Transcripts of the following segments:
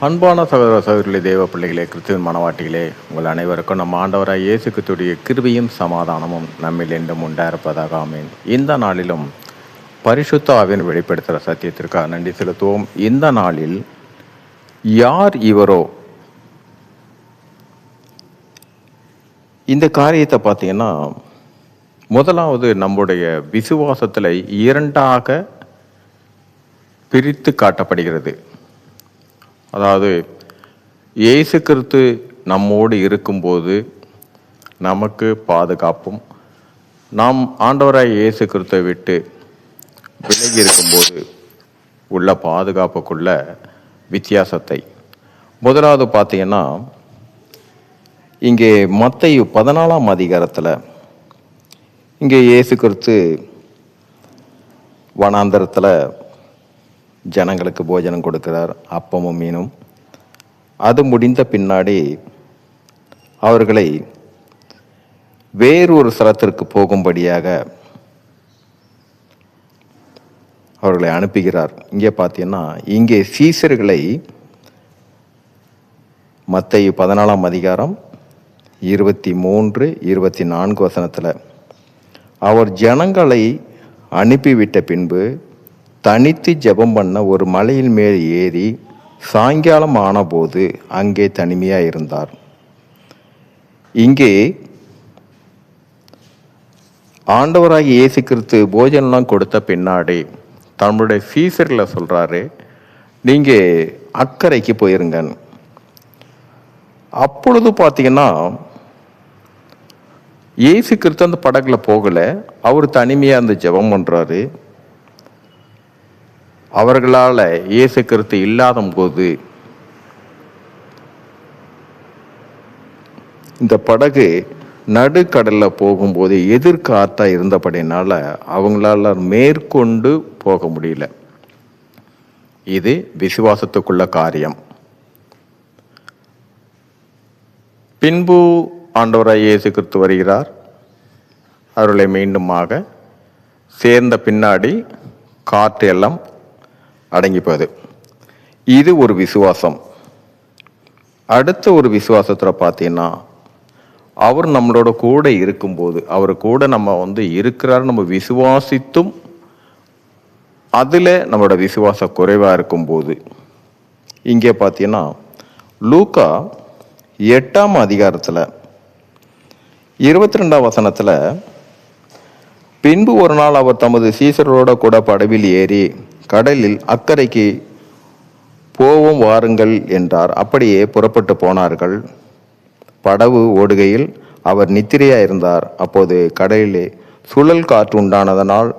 அன்பான சகோதர சகோதரிகளே, தேவ பிள்ளைகளே, கிறிஸ்துவின் மனவாட்டிகளே, உங்கள் அனைவருக்கும் நம்ம ஆண்டவராய் இயேசு கிறிஸ்துவுடைய கிருபையும் சமாதானமும் நம்மில் என்றும் உண்டாயிருப்பதாக ஆமென். இந்த நாளிலும் பரிசுத்த ஆவியின் வெளிப்படுத்துகிற சத்தியத்திற்காக நன்றி செலுத்துவோம். இந்த நாளில் யார் இவரோ, இந்த காரியத்தை பார்த்தீங்கன்னா, முதலாவது நம்முடைய விசுவாசத்தில் இரண்டாக பிரித்து காட்டப்படுகிறது. அதாவது இயேசு கிறிஸ்து நம்மோடு இருக்கும்போது நமக்கு பாதுகாப்பும், நாம் ஆண்டவராய் இயேசு கிறிஸ்துவை விட்டு விலகி இருக்கும்போது உள்ள பாதுகாப்புக்குள்ள வித்தியாசத்தை முதலாவது பார்த்தீங்கன்னா, இங்கே மத்தேயு 14ஆம் அதிகாரத்தில் இங்கே இயேசு கிறிஸ்து வனாந்தரத்தில் ஜனங்களுக்கு போஜனம் கொடுக்கிறார், அப்பமும் மீனும். அது முடிந்த பின்னாடி அவர்களை வேறொரு ஸ்தலத்திற்கு போகும்படியாக அவர்களை அனுப்புகிறார். இங்கே பார்த்தீங்கன்னா, இங்கே சீசர்களை மத்தேயு 14ஆம் அதிகாரம் 23, 24 வசனத்தில் அவர் ஜனங்களை அனுப்பிவிட்ட பின்பு தனித்து ஜெபம் பண்ண ஒரு மலையின் மேல் ஏறி சாயங்காலம் ஆனபோது அங்கே தனிமையாக இருந்தார். இங்கே ஆண்டவராகி இயேசு கிறிஸ்து போஜனம்லாம் கொடுத்த பின்னாடி தன்னுடைய சீசர்களை சொல்கிறாரு, நீங்கள் அக்கறைக்கு போயிருங்க. அப்பொழுது பார்த்தீங்கன்னா, இயேசு கிறிஸ்து அந்த படகுல போகலை, அவர் தனிமையாக அந்த ஜெபம் பண்ணுறாரு. அவர்களால் இயேசு கிறிஸ்து இல்லாத போது இந்த படகு நடுக்கடலில் போகும்போது எதிர்காத்தா இருந்தபடினால அவங்களால மேற்கொண்டு போக முடியல. இது விசுவாசத்துக்குள்ள காரியம். பின்பு ஆண்டவராய் இயேசு கிறிஸ்து வருகிறார். அவர்களை மீண்டுமாக சேர்ந்த பின்னாடி காற்று எல்லாம் அடங்கி போகுது. இது ஒரு விசுவாசம். அடுத்த ஒரு விசுவாசத்தில் பார்த்தீங்கன்னா, அவர் நம்மளோட கூட இருக்கும்போது, அவர் கூட நம்ம இருக்கிறார், நம்ம விசுவாசித்தும் அதில் நம்மளோட விசுவாச குறைவாக இருக்கும்போது, இங்கே பார்த்தீங்கன்னா லூக்கா 8ஆம் அதிகாரத்தில் 22ஆம் வசனத்தில், பின்பு ஒரு நாள் அவர் தமது சீசரோட கூட படவில் ஏறி கடலில் அக்கறைக்கு போவோம் வாருங்கள் என்றார். அப்படியே புறப்பட்டு போனார்கள். படகு ஓடுகையில் அவர் நித்திரையாயிருந்தார். அப்போது கடலிலே சுழல் காற்று உண்டானதனால்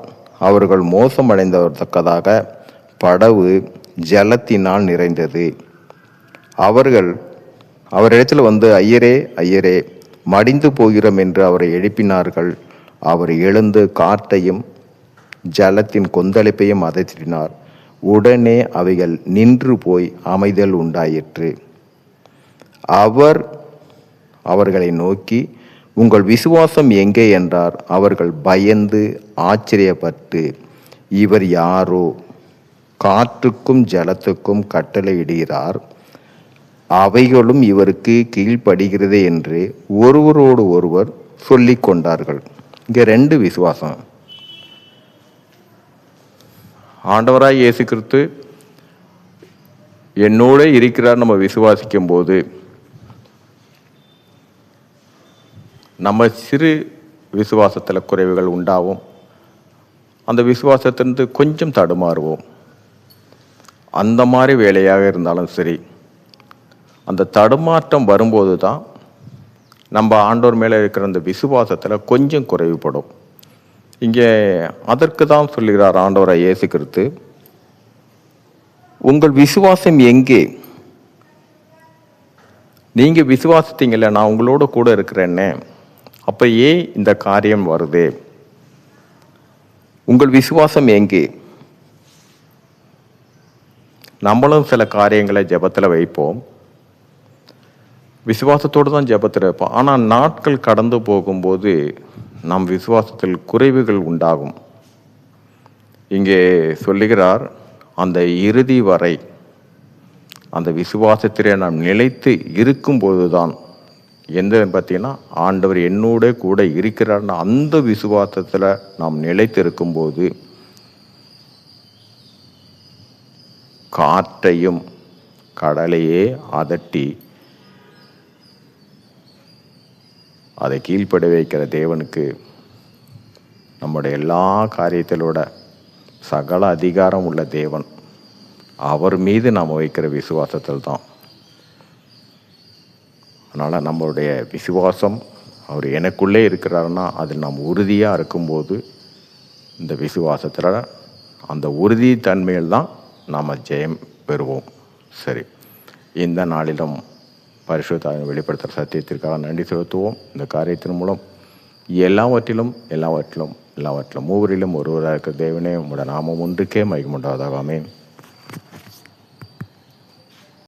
அவர்கள் மோசமடைந்ததற்கதாக படகு ஜலத்தினால் நிறைந்தது. அவர்கள் அவரிடத்தில் ஐயரே ஐயரே, மடிந்து போகிறோம் என்று அவரை எழுப்பினார்கள். அவர் எழுந்து காற்றையும் ஜலத்தின் கொந்தளிப்பையும் அதட்டினார். உடனே அவைகள் நின்று போய் அமைதல் உண்டாயிற்று. அவர் அவர்களை நோக்கி, உங்கள் விசுவாசம் எங்கே என்றார். அவர்கள் பயந்து ஆச்சரியப்பட்டு, இவர் யாரோ காற்றுக்கும் ஜலத்துக்கும் கட்டளையிடுகிறார், அவைகளும் இவருக்கு கீழ்ப்படுகிறது என்று ஒருவரோடு ஒருவர் சொல்லி கொண்டார்கள். இங்கே 2 விசுவாசம். ஆண்டவராய் இயேசு கிறிஸ்து என்னோட இருக்கிறார் நம்ம விசுவாசிக்கும் போது நம்ம சிறு விசுவாசத்தில் குறைவுகள் உண்டாகும். அந்த விசுவாசத்திலிருந்து கொஞ்சம் தடுமாறுவோம். அந்த மாதிரி வேலையாக இருந்தாலும் சரி, அந்த தடுமாற்றம் வரும்போது தான் நம்ம ஆண்டவர் மேலே இருக்கிற அந்த விசுவாசத்தில் கொஞ்சம் குறைவுபடும். இங்கே அதற்கு தான் சொல்லுகிறார் ஆண்டவராய் இயேசு கிறிஸ்து, உங்கள் விசுவாசம் எங்கே? நீங்க விசுவாசித்தீங்கல்ல, நான் உங்களோட கூட இருக்கிறேன்னே, அப்ப ஏன் இந்த காரியம் வருது? உங்கள் விசுவாசம் எங்கே? நம்மளும் சில காரியங்களை ஜெபத்தில் வைப்போம், விசுவாசத்தோடு தான் ஜெபத்தில் வைப்போம். ஆனால் நாட்கள் கடந்து போகும்போது நம் விசுவாசத்தில் குறைவுகள் உண்டாகும். இங்கே சொல்லுகிறார், அந்த இறுதி வரை அந்த விசுவாசத்திலே நாம் நிலைத்து இருக்கும்போது தான், எந்த பார்த்தீங்கன்னா ஆண்டவர் என்னோட கூட இருக்கிறார்னு அந்த விசுவாசத்தில் நாம் நிலைத்து இருக்கும்போது காற்றையும் கடலையே அதட்டி அதை கீழ்ப்பட வைக்கிற தேவனுக்கு நம்முடைய எல்லா காரியத்திலோட சகல அதிகாரம் உள்ள தேவன், அவர் மீது நாம் வைக்கிற விசுவாசத்தில் தான். அதனால் நம்மளுடைய விசுவாசம் அவர் எனக்குள்ளே இருக்கிறாருன்னா அதில் நாம் உறுதியாக இருக்கும்போது இந்த விசுவாசத்தில் அந்த உறுதி தன்மையில் தான் நாம் ஜெயம் பெறுவோம். சரி, இந்த நாளிலும் பரிசுத்த ஆவியை வெளிப்படுத்துகிற சத்தியத்திற்காக நன்றி செலுத்துவோம். இந்த காரியத்தின் மூலம் எல்லாவற்றிலும் மூவரிலும் ஒருவராக இருக்கிற தேவனே, உங்களோட நாமம் ஒன்றுக்கே மகிமை உண்டாவதாக. ஆமென்.